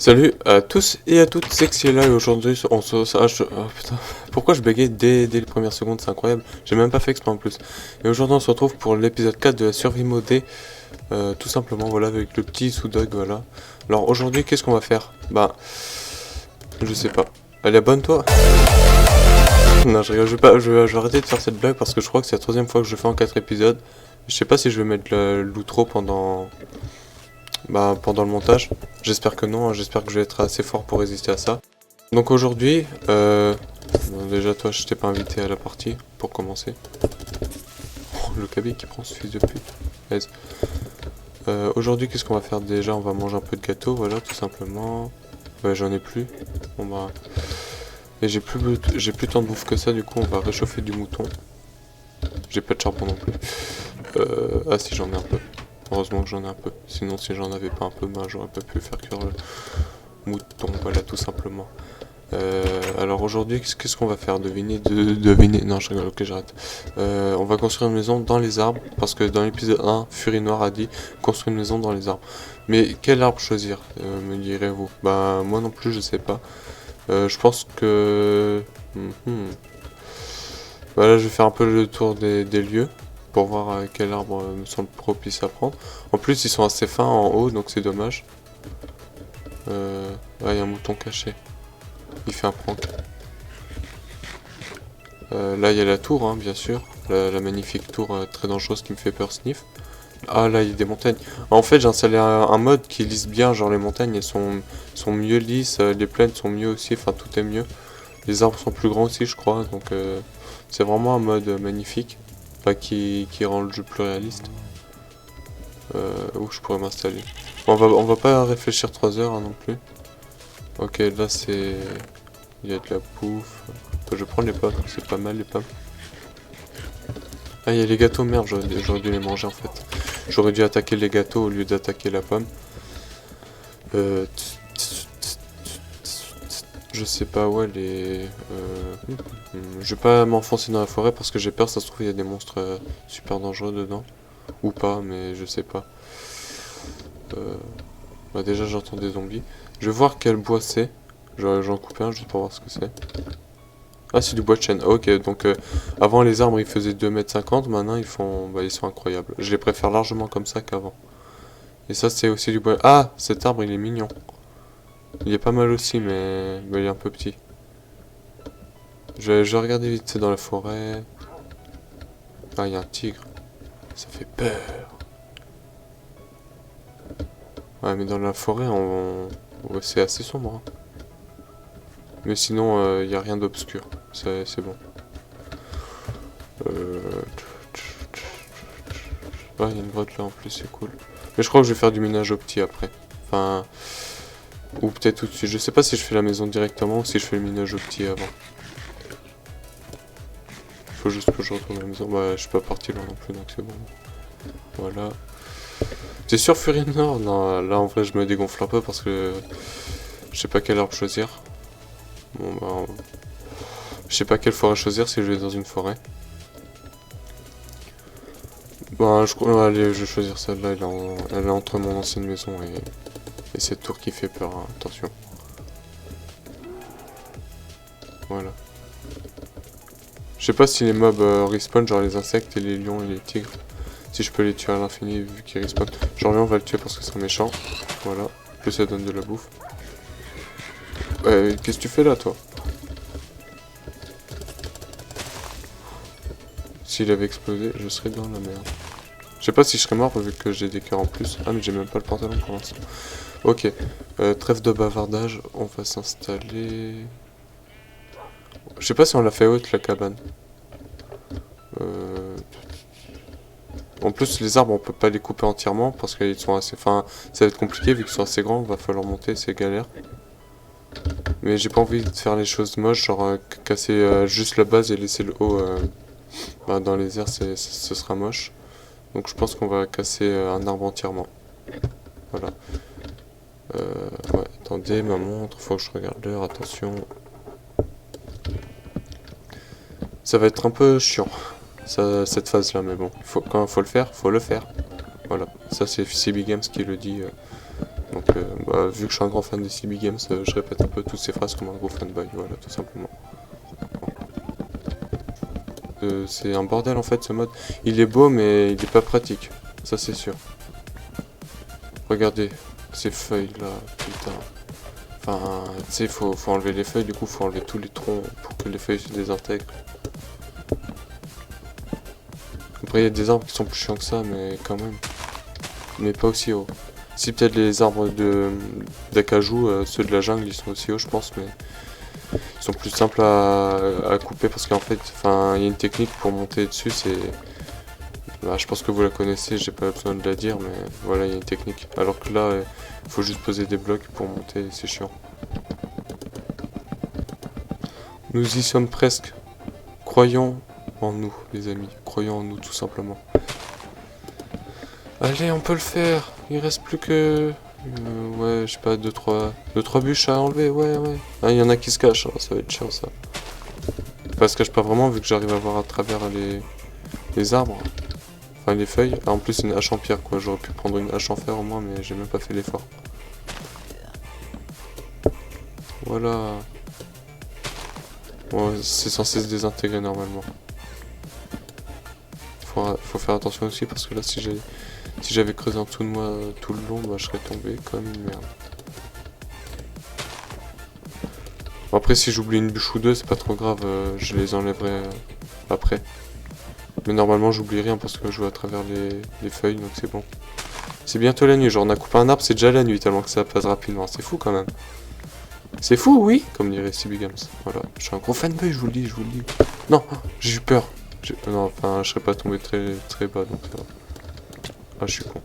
Salut à tous et à toutes, c'est Xiela et aujourd'hui on se... oh putain, pourquoi je bégaye dès les premières secondes, c'est incroyable, j'ai même pas fait exprès en plus. Et aujourd'hui on se retrouve pour l'épisode 4 de la survie modée, tout simplement, voilà, avec le petit Soudog, voilà. Alors aujourd'hui qu'est-ce qu'on va faire? Bah, je sais pas. Allez, abonne-toi. Non, je rigole, je vais arrêter de faire cette blague parce que je crois que c'est la troisième fois que je fais en 4 épisodes. Je sais pas si je vais mettre l'outro pendant le montage. J'espère que non, hein, j'espère que je vais être assez fort pour résister à ça. Donc aujourd'hui, bon, déjà toi je t'ai pas invité à la partie, pour commencer. Oh, le cabine qui prend ce fils de pute. Vas-y. Aujourd'hui qu'est-ce qu'on va faire déjà? On va manger un peu de gâteau, voilà, tout simplement. Ouais, j'en ai plus. Bon bah... Et j'ai plus tant de bouffe que ça, du coup on va réchauffer du mouton. J'ai pas de charbon non plus. Ah si, j'en ai un peu. Heureusement que j'en ai un peu. Sinon, si j'en avais pas un peu, ben, j'aurais pas pu faire cuire le mouton. Voilà, tout simplement. Alors aujourd'hui, qu'est-ce qu'on va faire? Deviner. Non, je rigole, ok, j'arrête. On va construire une maison dans les arbres. Parce que dans l'épisode 1, Furie Noire a dit construire une maison dans les arbres. Mais quel arbre choisir, me direz-vous? Bah, moi non plus, je sais pas. Je pense que... Voilà, je vais faire un peu le tour des lieux pour voir quel arbre me semble propice à prendre. En plus, ils sont assez fins en haut, donc c'est dommage. Ah, il y a un mouton caché. Il fait un prank. Là, il y a la tour, hein, bien sûr. La magnifique tour très dangereuse qui me fait peur, sniff. Ah, là, il y a des montagnes. En fait, j'ai installé un mode qui lisse bien. Genre, les montagnes, elles sont mieux lisses. Les plaines sont mieux aussi. Enfin, tout est mieux. Les arbres sont plus grands aussi, je crois. Donc, c'est vraiment un mode magnifique. Enfin, qui rend le jeu plus réaliste. Où je pourrais m'installer. Bon, on va pas réfléchir 3 heures, hein, non plus. Ok, là c'est... Il y a de la bouffe. Je vais prendre les pommes, c'est pas mal les pommes. Ah, il y a les gâteaux, merde, j'aurais dû les manger en fait. J'aurais dû attaquer les gâteaux au lieu d'attaquer la pomme. Je sais pas, ouais, je vais pas m'enfoncer dans la forêt parce que j'ai peur, ça se trouve il y a des monstres super dangereux dedans. Ou pas, mais je sais pas. Bah déjà j'entends des zombies. Je vais voir quel bois c'est. J'en coupe un juste pour voir ce que c'est. Ah, c'est du bois de chêne. Ok, donc avant les arbres ils faisaient 2,50 m, maintenant ils font... Bah ils sont incroyables. Je les préfère largement comme ça qu'avant. Et ça c'est aussi du bois... Ah, cet arbre il est mignon. Il est pas mal aussi, mais il est un peu petit. Je vais regarder vite, c'est dans la forêt. Ah, il y a un tigre. Ça fait peur. Ouais, mais dans la forêt, ouais, c'est assez sombre, hein. Mais sinon, il n'y a rien d'obscur. C'est bon. Ah, il y a une grotte là en plus, c'est cool. Mais je crois que je vais faire du ménage au petit après. Enfin... Ou peut-être tout de suite. Je sais pas si je fais la maison directement ou si je fais le ménage au petit avant. Faut juste que je retourne à la maison. Bah, je suis pas parti loin non plus, donc c'est bon. Voilà. T'es sûr Furie Nord? Non, là en vrai je me dégonfle un peu parce que... Je sais pas quel arbre choisir. Bon bah... Je sais pas quelle forêt choisir si je vais dans une forêt. Bah je crois... Allez, je vais choisir celle-là. Elle est entre mon ancienne maison et cette tour qui fait peur, hein. Attention. Voilà. Je sais pas si les mobs respawn, genre les insectes et les lions et les tigres. Si je peux les tuer à l'infini vu qu'ils respawn. J'en reviens, on va le tuer parce que c'est un méchant. Voilà. En plus ça donne de la bouffe. Qu'est-ce que tu fais là toi? S'il avait explosé, je serais dans la merde. Je sais pas si je serais mort vu que j'ai des cœurs en plus. Ah mais j'ai même pas le pantalon pour l'instant. Ok. Trêve de bavardage, on va s'installer... Je sais pas si on l'a fait haute la cabane. En plus les arbres on peut pas les couper entièrement parce qu'ils sont assez... Enfin ça va être compliqué vu qu'ils sont assez grands, va falloir monter, c'est galère. Mais j'ai pas envie de faire les choses moches, genre casser juste la base et laisser le haut dans les airs, ce sera moche. Donc je pense qu'on va casser un arbre entièrement. Voilà. Ouais, attendez, ma montre, faut que je regarde l'heure, attention. Ça va être un peu chiant, cette phase là, mais bon, quand il faut le faire, faut le faire. Voilà, ça c'est CB Games qui le dit. Donc bah, vu que je suis un grand fan des CB Games, je répète un peu toutes ces phrases comme un gros fanboy, voilà, tout simplement. C'est un bordel en fait ce mode. Il est beau mais il est pas pratique, ça c'est sûr. Regardez ces feuilles là, putain. Enfin, tu sais, faut enlever les feuilles, du coup faut enlever tous les troncs pour que les feuilles se désintègrent. Après il y a des arbres qui sont plus chiants que ça, mais quand même. Mais pas aussi haut. Si peut-être les arbres d'acajou, ceux de la jungle, ils sont aussi hauts je pense, mais ils sont plus simples à couper parce qu'en fait, enfin, il y a une technique pour monter dessus, c'est... Bah, je pense que vous la connaissez, j'ai pas besoin de la dire, mais voilà, il y a une technique. Alors que là, il faut juste poser des blocs pour monter, c'est chiant. Nous y sommes presque. Croyons en nous, les amis. Croyons en nous, tout simplement. Allez, on peut le faire. Il reste plus que... ouais, je sais pas, 2-3 bûches à enlever, ouais. Ah, il y en a qui se cachent, hein, ça va être chiant, ça. Enfin, se cache pas vraiment, vu que j'arrive à voir à travers les arbres. Enfin, les feuilles. Ah, en plus, une hache en pierre, quoi. J'aurais pu prendre une hache en fer au moins, mais j'ai même pas fait l'effort. Voilà. Bon, c'est censé se désintégrer normalement. Faut faire attention aussi parce que là, si j'avais creusé en dessous de moi tout le long, bah, je serais tombé comme une merde. Bon, après, si j'oublie une bûche ou deux, c'est pas trop grave, je les enlèverai après. Mais normalement, j'oublie rien parce que je vois à travers les feuilles, donc c'est bon. C'est bientôt la nuit, genre on a coupé un arbre, c'est déjà la nuit tellement que ça passe rapidement, c'est fou quand même. C'est fou, oui, comme dirait CB Games. Voilà, je suis un gros fanboy, je vous le dis, Non, j'ai eu peur. Non, enfin, je serais pas tombé très bas, donc ça va. Ah, je suis con.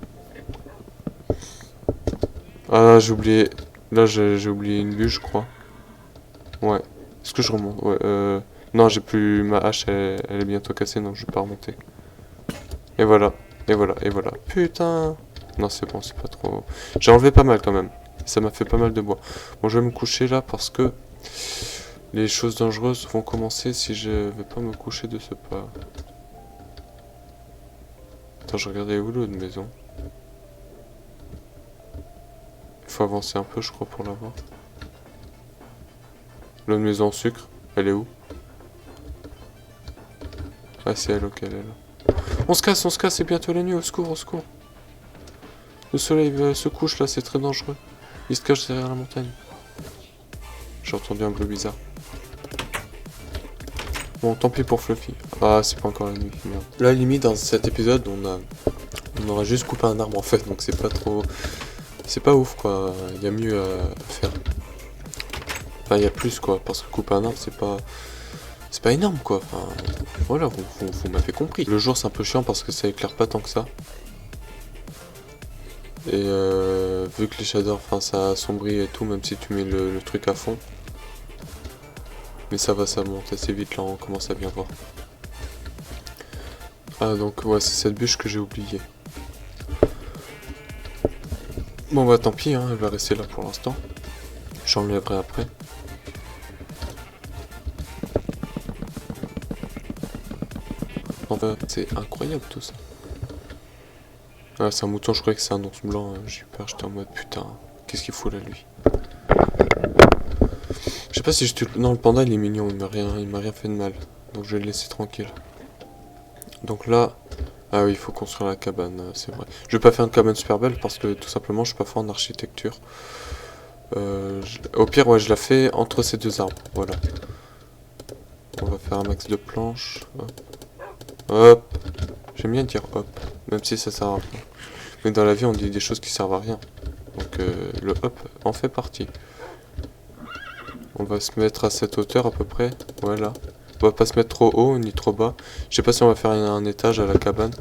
Ah, j'ai oublié... Là, j'ai oublié une bûche, je crois. Ouais. Est-ce que je remonte? Ouais, non, j'ai plus... Ma hache, elle est bientôt cassée, donc je vais pas remonter. Et voilà. Putain. Non, c'est bon, c'est pas trop... J'ai enlevé pas mal, quand même. Ça m'a fait pas mal de bois. Bon, je vais me coucher là, parce que... Les choses dangereuses vont commencer si je vais pas me coucher de ce pas. Attends, je regardais où l'autre maison. Il faut avancer un peu, je crois, pour l'avoir. L'autre maison en sucre, elle est où? Ah, c'est elle, ok, elle est là. On se casse, c'est bientôt la nuit, au secours, au secours. Le soleil se couche là, c'est très dangereux. Il se cache derrière la montagne. J'ai entendu un bruit bizarre. Bon, tant pis pour Fluffy. Ah, c'est pas encore la nuit, merde. Là, limite, dans cet épisode, on aura juste coupé un arbre en fait, donc c'est pas trop... C'est pas ouf, quoi. Il y a mieux à faire. Enfin, il y a plus, quoi, parce que couper un arbre, c'est pas énorme, quoi. Enfin, voilà, vous m'avez compris. Le jour, c'est un peu chiant parce que ça éclaire pas tant que ça. Et vu que les shaders, enfin, ça assombrit et tout, même si tu mets le truc à fond. Mais ça va, ça monte assez vite, là, on commence à bien voir. Ah, donc, ouais, c'est cette bûche que j'ai oubliée. Bon, bah, tant pis, hein, elle va rester là pour l'instant. J'enlèverai après. En fait, c'est incroyable tout ça. Ah, c'est un mouton, je croyais que c'est un ours blanc. J'ai eu peur, j'étais en mode putain, qu'est-ce qu'il fout là lui? Je sais pas si je tue. Non, le panda il est mignon, il m'a rien fait de mal. Donc je vais le laisser tranquille. Donc là. Ah oui, il faut construire la cabane, c'est vrai. Je vais pas faire une cabane super belle parce que tout simplement je suis pas fort en architecture. Au pire, ouais, je la fais entre ces deux arbres. Voilà. On va faire un max de planches. Hop. Hop. J'aime bien dire hop, même si ça sert à rien. Mais dans la vie, on dit des choses qui servent à rien. Donc le hop en fait partie. On va se mettre à cette hauteur à peu près. Voilà. On va pas se mettre trop haut ni trop bas. Je sais pas si on va faire un étage à la cabane.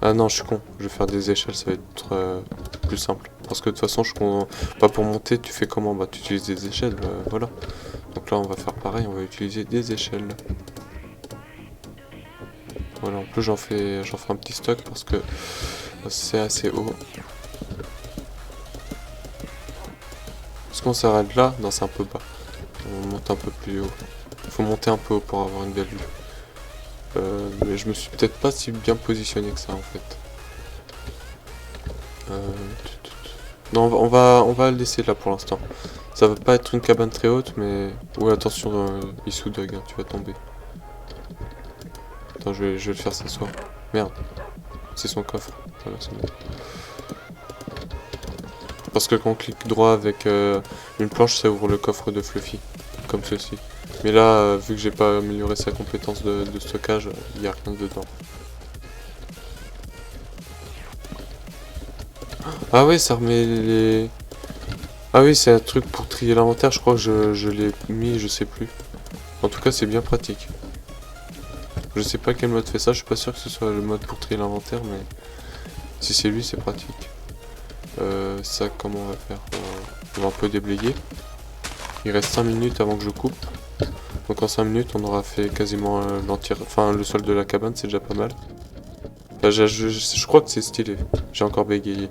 Ah non, je suis con. Je vais faire des échelles, ça va être plus simple. Parce que de toute façon, pas pour monter, tu fais comment? Bah, tu utilises des échelles, voilà. Donc là, on va faire pareil, on va utiliser des échelles. Voilà, en plus, j'en ferai un petit stock parce que c'est assez haut. Est-ce qu'on s'arrête là? Non, c'est un peu bas. On monte un peu plus haut. Il faut monter un peu haut pour avoir une belle vue. Mais je me suis peut-être pas si bien positionné que ça en fait. Non, on va le laisser là pour l'instant. Ça va pas être une cabane très haute, mais... Ouais, attention, Issoudog, hein, tu vas tomber. Attends, je vais le faire s'asseoir. Merde. C'est son coffre. Voilà, c'est bon. Parce que quand on clique droit avec une planche, ça ouvre le coffre de Fluffy. Comme ceci. Mais là, vu que j'ai pas amélioré sa compétence de stockage, il n'y a rien dedans. Ah oui, ça remet les... Ah oui, c'est un truc pour trier l'inventaire, je crois que je l'ai mis, je sais plus. En tout cas, c'est bien pratique. Je sais pas quel mode fait ça, je suis pas sûr que ce soit le mode pour trier l'inventaire, mais si c'est lui, c'est pratique. Ça, comment on va faire? On va un peu déblayer. Il reste 5 minutes avant que je coupe. Donc en 5 minutes, on aura fait quasiment l'entière... Enfin, le sol de la cabane, c'est déjà pas mal. Enfin, je crois que c'est stylé. J'ai encore bégayé.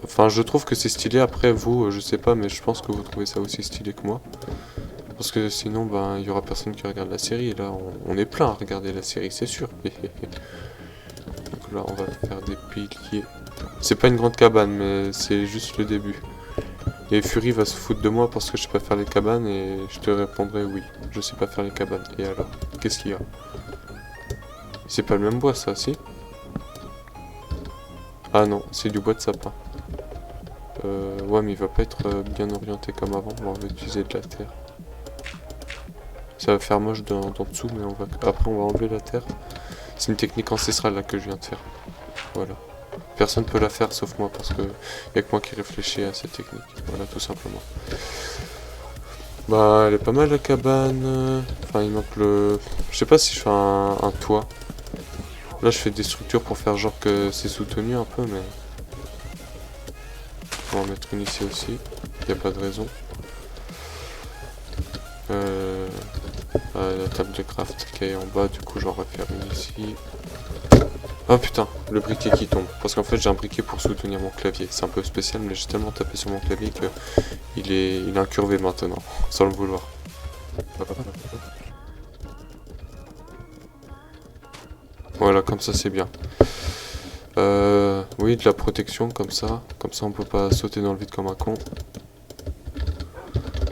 Enfin, je trouve que c'est stylé. Après, vous, je sais pas, mais je pense que vous trouvez ça aussi stylé que moi. Parce que sinon, ben, il y aura personne qui regarde la série. Et là, on est plein à regarder la série, c'est sûr. Donc là, on va faire des piliers. C'est pas une grande cabane, mais c'est juste le début. Et Fury va se foutre de moi parce que je sais pas faire les cabanes et je te répondrai oui, je sais pas faire les cabanes. Et alors, qu'est-ce qu'il y a? C'est pas le même bois ça, si? Ah non, c'est du bois de sapin. Ouais, mais il va pas être bien orienté comme avant, on va utiliser de la terre. Ça va faire moche d'en dessous, mais après on va enlever la terre. C'est une technique ancestrale là que je viens de faire. Voilà. Personne peut la faire sauf moi parce que y a que moi qui réfléchis à cette technique. Voilà, tout simplement. Bah, elle est pas mal la cabane. Enfin, il manque le... Je sais pas si je fais un toit. Là, je fais des structures pour faire genre que c'est soutenu un peu, mais... On va en mettre une ici aussi. Y a pas de raison. La table de craft qui est en bas, du coup, j'en refaire une ici. Oh putain, le briquet qui tombe. Parce qu'en fait, j'ai un briquet pour soutenir mon clavier. C'est un peu spécial, mais j'ai tellement tapé sur mon clavier que il est incurvé maintenant, sans le vouloir. Voilà, comme ça, c'est bien. Oui, de la protection, comme ça. Comme ça, on peut pas sauter dans le vide comme un con.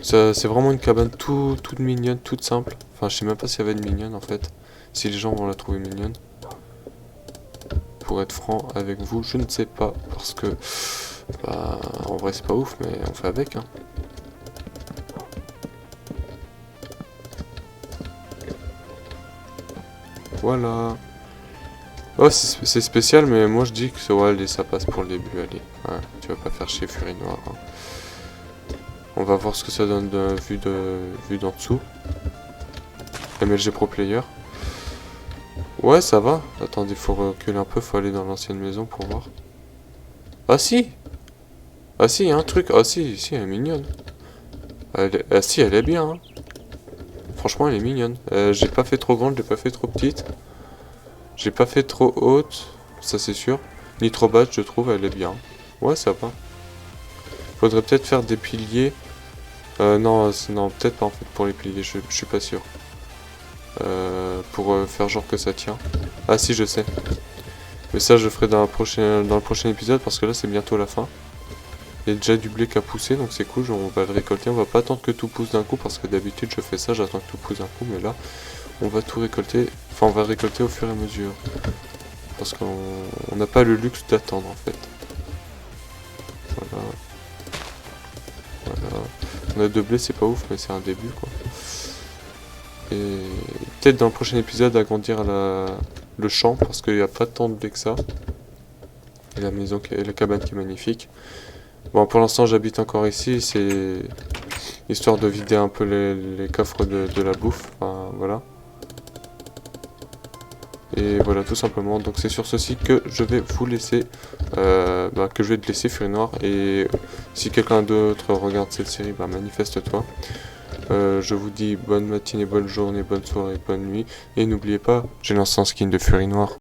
C'est vraiment une cabane toute mignonne, toute simple. Enfin, je sais même pas s'il y avait une mignonne, en fait. Si les gens vont la trouver mignonne. Pour être franc avec vous, je ne sais pas, parce que bah, en vrai c'est pas ouf, mais on fait avec, hein. Voilà. Oh, c'est spécial, mais moi je dis que ouais, allez, ça passe pour le début, allez. Ouais, tu vas pas faire chez Fury Noir, hein. On va voir ce que ça donne vue d'en dessous. MLG Pro Player. Ouais, ça va. Attendez, faut reculer un peu, faut aller dans l'ancienne maison pour voir. Ah si! Ah si, il y a un truc. Ah si, elle est mignonne. Ah si, elle est bien, hein. Franchement, elle est mignonne. J'ai pas fait trop grande, j'ai pas fait trop petite. J'ai pas fait trop haute, ça c'est sûr. Ni trop basse, je trouve, elle est bien. Ouais, ça va. Faudrait peut-être faire des piliers. Non, peut-être pas en fait pour les piliers, je suis pas sûr. Pour faire genre que ça tient. Ah si, je sais. Mais ça, je ferai dans le prochain épisode parce que là, c'est bientôt la fin. Il y a déjà du blé qui a poussé, donc c'est cool, on va le récolter. On va pas attendre que tout pousse d'un coup parce que d'habitude, je fais ça, j'attends que tout pousse d'un coup. Mais là, on va tout récolter. Enfin, on va récolter au fur et à mesure. Parce qu'on n'a pas le luxe d'attendre en fait. Voilà. Voilà. On a 2 blés, c'est pas ouf, mais c'est un début quoi. Et peut-être dans le prochain épisode agrandir le champ parce qu'il n'y a pas tant de blé que ça. Et la maison, et la cabane qui est magnifique. Bon, pour l'instant j'habite encore ici, c'est histoire de vider un peu les coffres de la bouffe, enfin voilà. Et voilà, tout simplement, donc c'est sur ceci que je vais vous laisser, que je vais te laisser Fury Noir. Et si quelqu'un d'autre regarde cette série, bah manifeste-toi. Je vous dis bonne matinée, bonne journée, bonne soirée, bonne nuit. Et n'oubliez pas, j'ai lancé un skin de Fury Noir.